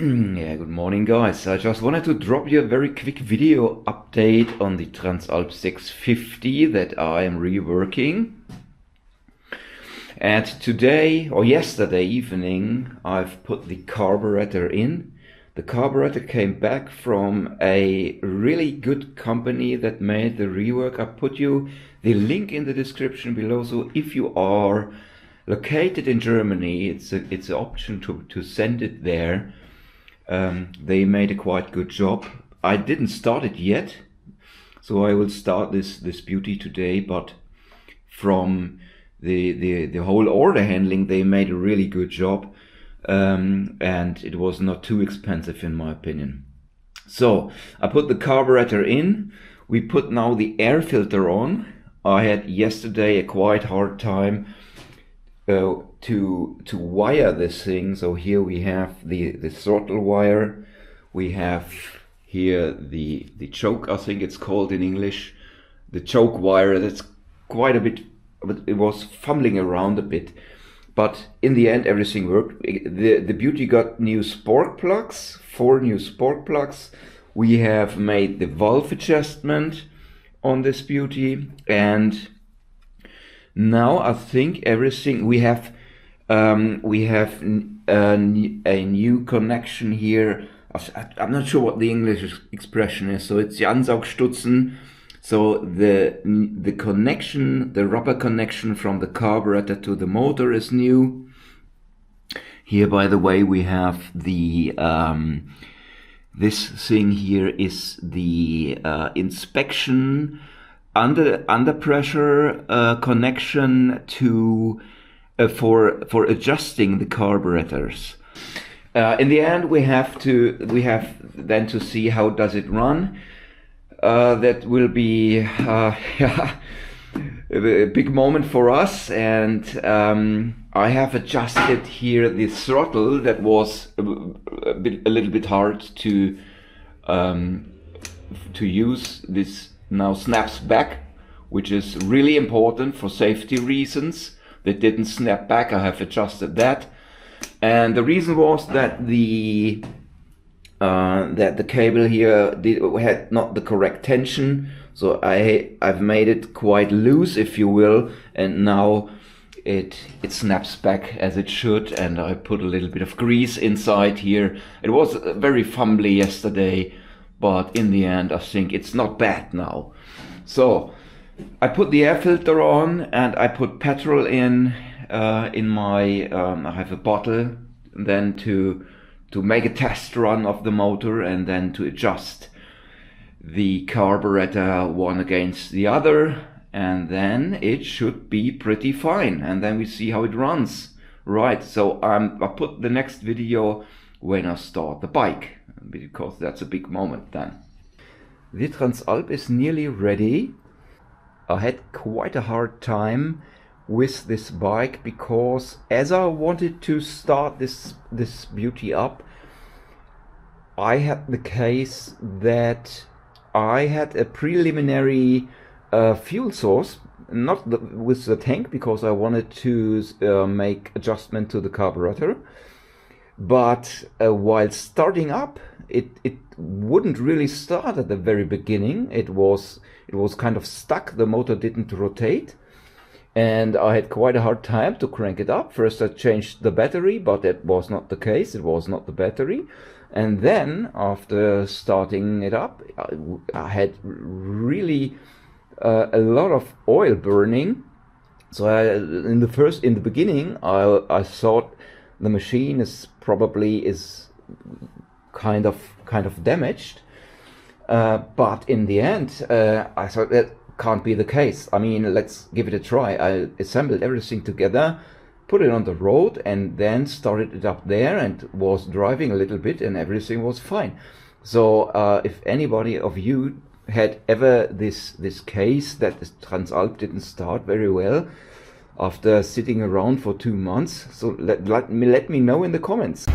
Yeah, good morning guys. I just wanted to drop you a very quick video update on the Transalp 650 that I am reworking. And today or yesterday evening I've put the carburetor in. The carburetor came back from a really good company that made the rework. I put you the link in the description below, so if you are located in Germany, it's an option to send it there. They made a quite good job. I didn't start it yet, so I will start this beauty today, but from the whole order handling, they made a really good job, and it was not too expensive in my opinion. So I put the carburetor in. We put now the air filter on. I had yesterday a quite hard time to wire this thing. So here we have the throttle wire, we have here the choke, I think it's called in English, the choke wire. That's quite a bit, but it was fumbling around a bit, but in the end everything worked. The beauty got new spark plugs, 4 new spark plugs. We have made the valve adjustment on this beauty, and now I think everything, we have a new connection here. I'm not sure what the English expression is, so it's the Ansaugstutzen. So the connection, the rubber connection from the carburetor to the motor is new. Here, by the way, we have the this thing here is the inspection under pressure connection to for adjusting the carburetors. In the end, we have then to see how does it run. That will be yeah, a big moment for us, and I have adjusted here the throttle. That was a little bit hard to use. This now snaps back, which is really important for safety reasons. That didn't snap back. I have adjusted that, and the reason was that the cable here had not the correct tension, so I've made it quite loose, if you will, and now it snaps back as it should. And I put a little bit of grease inside here. It was very fumbly yesterday, but in the end I think it's not bad now. So I put the air filter on, and I put petrol in my I have a bottle, and then to make a test run of the motor, and then to adjust the carburetor one against the other, and then it should be pretty fine, and then we see how it runs. Right, so I put the next video when I start the bike, because that's a big moment then. The Transalp is nearly ready. I had quite a hard time with this bike, because as I wanted to start this beauty up, I had the case that I had a preliminary fuel source, not with the tank, because I wanted to make adjustment to the carburetor, but while starting up, it wouldn't really start at the very beginning. It was kind of stuck. The motor didn't rotate, and I had quite a hard time to crank it up. First I changed the battery, but that was not the case. It was not the battery. And then after starting it up, I had really a lot of oil burning. So in the beginning I thought the machine is probably kind of damaged, but in the end I thought that can't be the case. I mean, let's give it a try. I assembled everything together, put it on the road, and then started it up there and was driving a little bit, and everything was fine. So if anybody of you had ever this case that the Transalp didn't start very well after sitting around for 2 months, so let me know in the comments.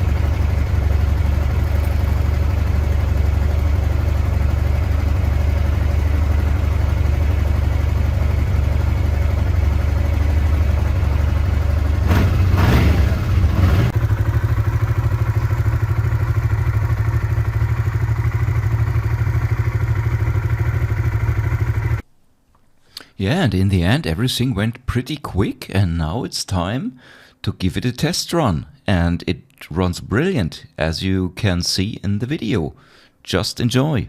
Yeah, and in the end everything went pretty quick, and now it's time to give it a test run. And it runs brilliant, as you can see in the video. Just enjoy.